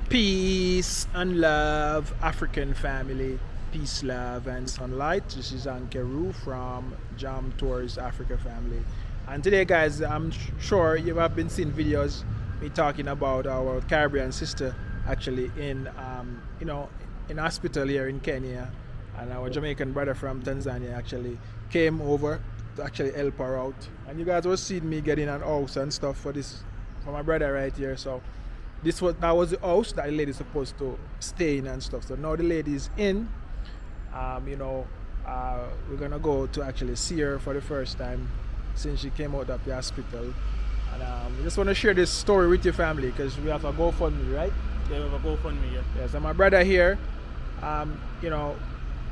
Peace and love, African family. Peace, love, and sunlight. This is Ankeru from Jam Tours Africa family. And today, guys, I'm sure you have been seeing videos me talking about our Caribbean sister actually in hospital here in Kenya, and our Jamaican brother from Tanzania actually came over to actually help her out. And you guys were seeing me getting an house and stuff for my brother right here. So that was the house that the lady's supposed to stay in and stuff. So now the lady's in. We're gonna go to actually see her for the first time since she came out of the hospital. And we just want to share this story with your family because we have a GoFundMe, right? Yeah, we have a GoFundMe, yeah. Yeah, so my brother here,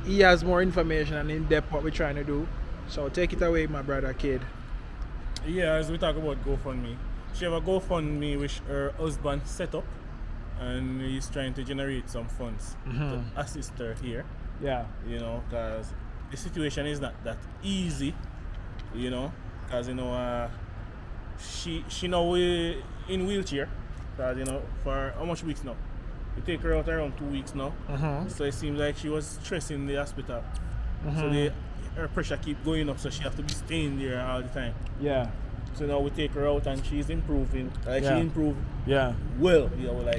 he has more information and in depth what we're trying to do. So take it away, my brother, kid. Yeah, as we talk about GoFundMe, she have a GoFundMe which her husband set up, and he's trying to generate some funds to assist her here. Yeah. Because the situation is not that easy, because she now in wheelchair, because for how much weeks now? We take her out around 2 weeks now. So it seems like she was stressing in the hospital. So her pressure keep going up, so she have to be staying there all the time. Yeah. So now we take her out and she's improving. She improved. Yeah. Well,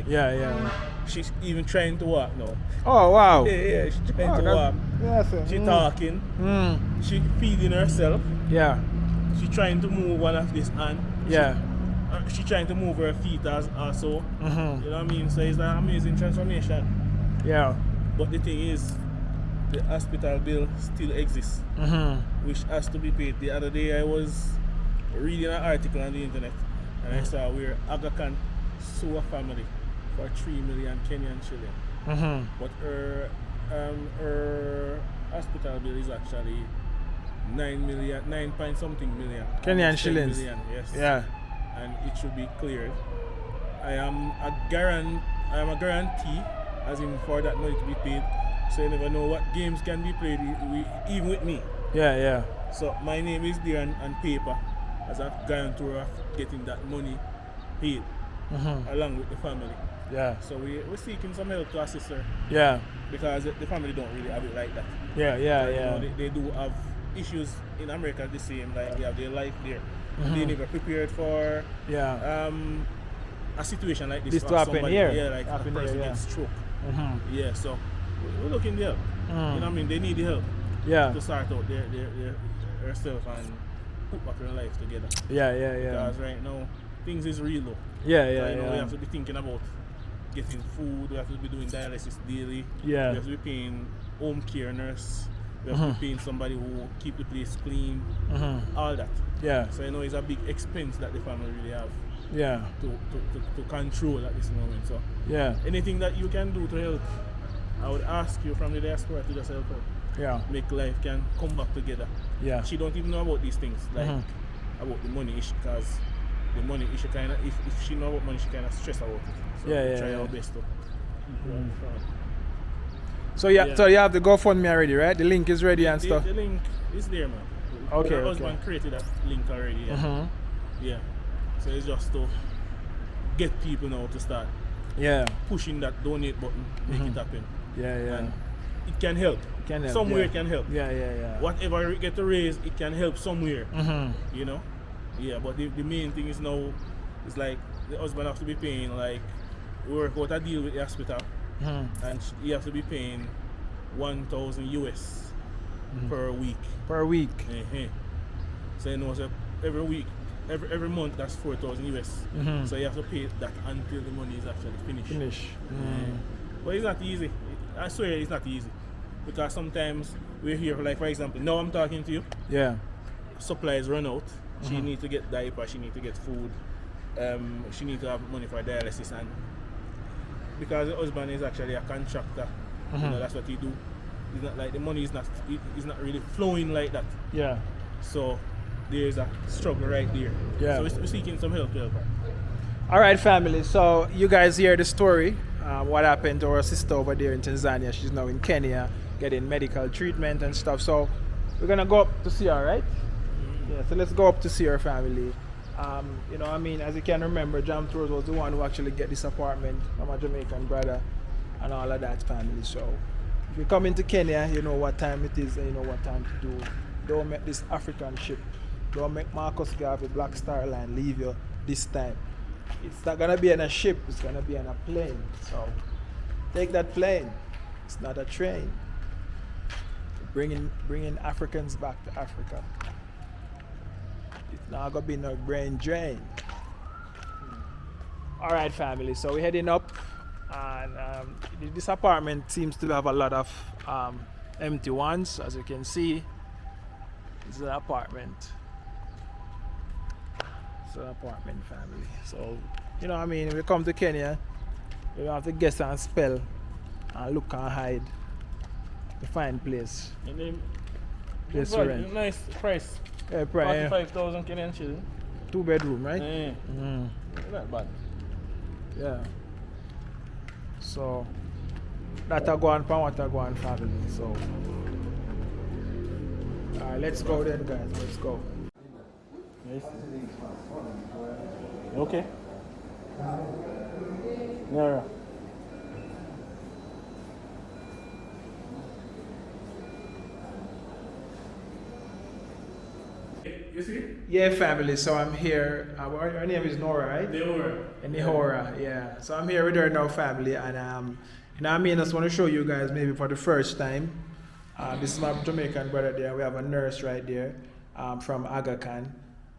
Yeah. she's even trying to walk now. Oh wow. Yeah, she's trying to walk. Yes. She talking. She feeding herself. Yeah. She trying to move one of this hand. Yeah. She trying to move her feet also. You know what I mean? So it's an amazing transformation. Yeah. But the thing is, the hospital bill still exists, which has to be paid. The other day I was reading an article on the internet and I saw where Aga Khan sue a family for 3 million Kenyan shilling. But her hospital bill is actually 9 point something million. Kenyan shillings. Million, yes. Yeah. And it should be cleared. I am a guarantee, as in for that money to be paid. So you never know what games can be played even with me. Yeah. So my name is there on paper as a guarantor of getting that money paid along with the family. Yeah. So we're seeking some help to assist her. Yeah. Because the family don't really have it like that. Yeah. They do have issues in America the same, like they have their life there. They never prepared for a situation like this to happen here. Yeah, like a person gets stroke. Yeah, so we're looking there. You know what I mean? They need the help. Yeah. To start out their herself and put back their life together. Yeah. Because right now things is real though. Yeah. We have to be thinking about getting food. We have to be doing dialysis daily. Yeah. We have to be paying home care nurse. We have to be paying somebody who keep the place clean. All that. Yeah. So it's a big expense that the family really have. Yeah. To control at this moment. So yeah. anything that you can do to help, I would ask you from the diaspora to just help her. Yeah. Make life can come back together. Yeah. She don't even know about these things, like about the money issue, because the money issue kind of, if she know about money, she kind of stress about it. So try our best to. So so you have the GoFundMe already, right? The link is ready and stuff. The link is there, man. Okay. Her husband created that link already. Yeah. Yeah. So it's just to get people now to start. Yeah. Pushing that donate button, make it happen. Yeah. And it can help. Somewhere it can help. Yeah. Whatever you get to raise, it can help somewhere. Yeah, but the main thing is now, it's like the husband has to be paying, like, work out a deal with the hospital, and he has to be paying 1,000 US per week. Per week. So so every week, every month, that's 4,000 US. So you have to pay that until the money is actually finished. But it's not easy. I swear it's not easy. Because sometimes we're here, like for example, now I'm talking to you. Yeah. Supplies run out. She need to get diaper, she need to get food. She need to have money for dialysis, and because the husband is actually a contractor, that's what he do. It's not like the money is not really flowing like that. Yeah. So there's a struggle right there. Yeah. So we're seeking some help to help her. All right, family. So you guys hear the story. What happened to our sister over there in Tanzania? She's now in Kenya getting medical treatment and stuff. So we're gonna go up to see her, right? Yeah. So let's go up to see her family. You know, I mean, as you can remember, Jam Tours was the one who actually get this apartment from a Jamaican brother and all of that family. So if you come into Kenya, you know what time it is and you know what time to do. Don't make this African ship. Don't make Marcus Garvey Black Star Line leave you this time. It's not gonna be on a ship, it's gonna be on a plane. So take that plane. It's not a train. Bringing Africans back to Africa. It's not gonna be no brain drain. All right, family. So we're heading up, and this apartment seems to have a lot of empty ones, as you can see. It's an apartment. It's an apartment, family. So you know, what I mean, we come to Kenya, we don't have to guess and spell, and look and hide. To find place. And then, Place to rent. nice price. Yeah, price. 45,000 Kenyan shilling. 2-bedroom, right? Yeah. Mm. Not bad. Yeah. So that a go on pan what a go on family. So alright, let's go then, guys. Let's go. Yes. Okay. Yeah. You see? Yeah, family. So I'm here. Her name is Nora, right? They were. Nihora, yeah. So I'm here with her now, family, and you know what I mean. I just want to show you guys maybe for the first time. This is my Jamaican brother there. We have a nurse right there, from Alkaline,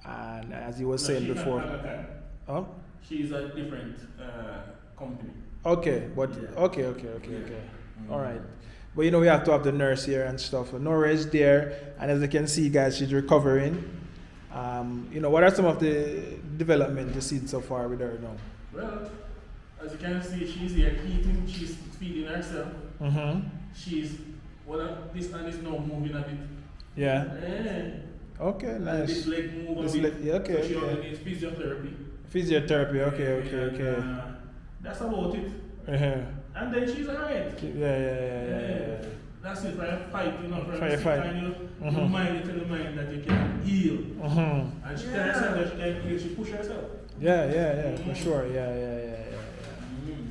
and as you were saying before. Oh. She's a different company. Okay, but Yeah. okay. Mm-hmm. All right. But you know we have to have the nurse here and stuff. Nora is there, and as you can see, guys, she's recovering. You know, what are some of the development you've seen so far with her now? Well, as you can see, she's here eating, she's feeding herself. Mm-hmm. She's, this hand is now moving a bit. Yeah. Yeah. Okay, And nice. this leg move This a bit. leg- yeah, okay, So she okay. only needs physiotherapy. Physiotherapy, okay. And, that's about it. Uh-huh. And then she's alright. Yeah. That's it for a fight, you know, for For a a fight. kind you Mhm. remind you to the mind that you can heal. Mm-hmm. And she can herself that she can heal, she push herself. Yeah, for sure. Yeah. Mm-hmm.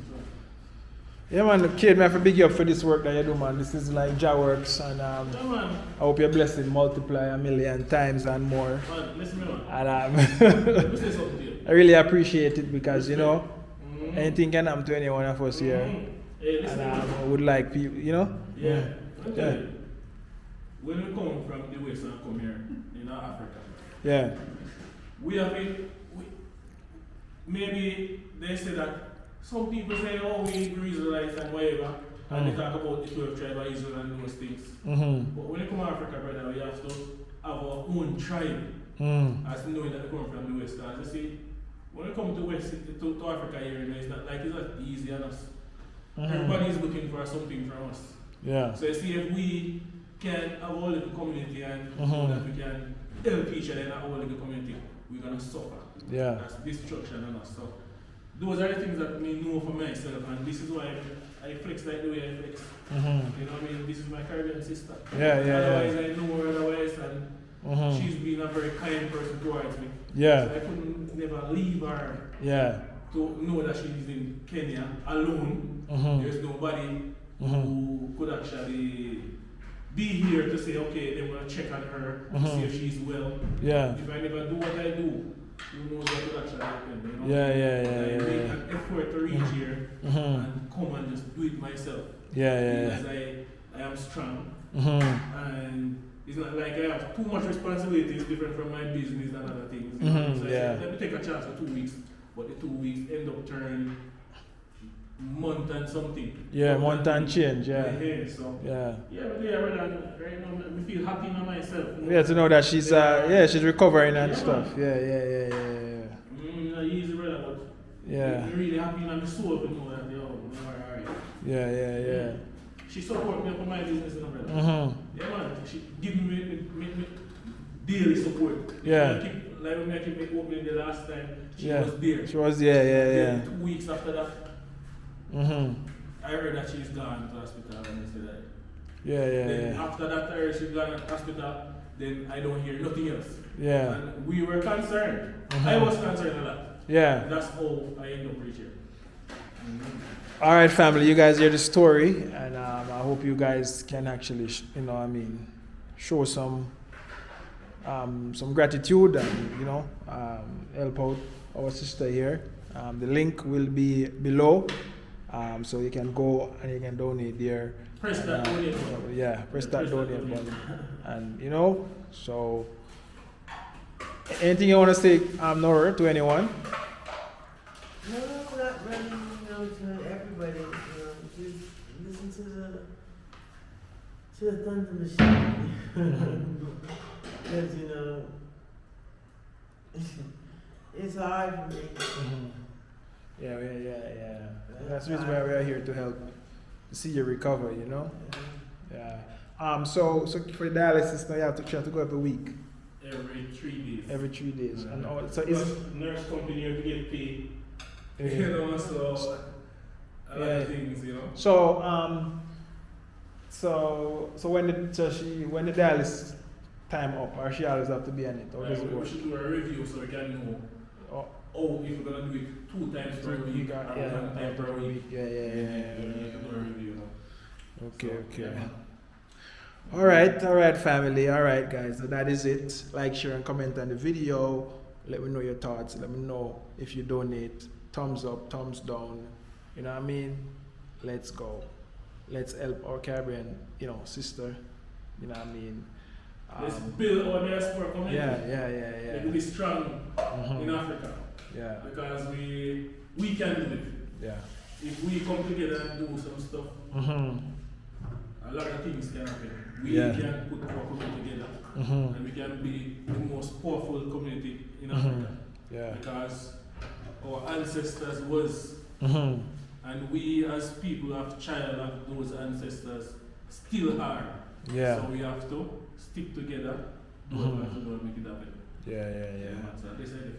Yeah, man, the kid, man, for big you up for this work that you do, man. This is like Jah works, and Yeah, man. I hope your blessing multiply 1,000,000 times and more. Man, listen me, man. And Let me say something to you. I really appreciate it because, you know, Mhm. anything can happen to any one of us here. Mhm. Hey, listen And me, man. I would like people, you know? Yeah. Let me tell Yeah. you, when we come from the West and come here in Africa, Yeah. we have maybe they say that some people say, oh, we Israelites and whatever, and they talk about the 12 tribes of Israel and those things. Mm-hmm. But when you come to Africa, brother, we have to have our own tribe as knowing that we come from the West. Because you see, when we come to West, to Africa here, you know, it's not easy on us. Everybody is looking for something from us. Yeah. So you see, if we can have our little community and know that we can help each other in our little community, we're going to suffer. Yeah. That's destruction on us. So those are the things that me know for myself, and this is why I flex like the way I flex. Mm-hmm. You know what I mean? This is my Caribbean sister. Yeah. Otherwise, I know her otherwise, and Mm-hmm. she's been a very kind person towards me. Yeah. So I couldn't never leave her Yeah. to know that she's in Kenya alone. Mhm. There's nobody Mhm. who could actually be here to say, okay, they're going to check on her to see if she's well. Yeah. If I never do what I do, who knows what could actually happen, you know? Yeah. I make an effort to reach here Mhm. and come and just do it myself. Yeah. Because I am strong, Mm-hmm. and it's not like I have too much responsibility. It's different from my business and other things. You know? Mhm, So I yeah. said, let me take a chance for 2 weeks, but the 2 weeks end up turning month and something. Yeah, month and change, yeah. So Yeah. but right now, I feel happy in myself. Yeah, to know that she's she's recovering and Yeah, stuff. man. Yeah. Easy, brother, but Yeah. I'm really happy in my soul to know that alright. Yeah. She support me for my business, brother. Mm-hmm. Yeah, man. She give me daily support. Yeah. Like when I keep me opening the last time, she Yeah. was there. She was yeah. Then 2 weeks after that, Mm-hmm. I heard that she's gone to hospital and they said that. Yeah. Then after that, I heard she's gone to hospital. then I don't hear nothing else. Yeah. And we were concerned. I was concerned a lot. Yeah. That's how I end up reaching. All right, family, you guys hear the story, and I hope you guys can actually, show some gratitude and help out our sister here. The link will be below, so you can go and you can donate there. Press that donate button. Yeah, press that donate button, and so. Anything you want to say, Nora, to anyone? No, not really, to everybody, just listen to the thunder machine. Because, it's hard for me. Yeah. That's the reason why we are here to help see you recover, Yeah. So for dialysis, now you have to try to go every week. Every 3 days. Every 3 days. And so nurse company here to get paid. Yeah. So a lot of things, So when the dialysis time up, or she always have to be on it, or does it work? We should do a review so we can know. If we're gonna do it 2 times per week, or 1 time per week. Yeah. Do a review. Okay. All right, family. All right, guys. So that is it. Like, share, and comment on the video. Let me know your thoughts. Let me know if you donate. Thumbs up, thumbs down. You know what I mean? Let's go. Let's help our Caribbean, sister. You know what I mean? Let's build our diaspora community. Yeah. Let's be strong in Africa. Yeah. Because we can do it. Yeah. If we come together and do some stuff, a lot of things can happen. We can put our community together, and we can be the most powerful community in Africa. Yeah. Because our ancestors was, and we as people of child of those ancestors still are. Yeah. So we have to stick together, do what we have to do and make it happen. Yeah. So this is it.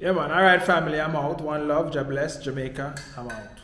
Yeah, man. All right, family. I'm out. One love. God bless. Jamaica. I'm out.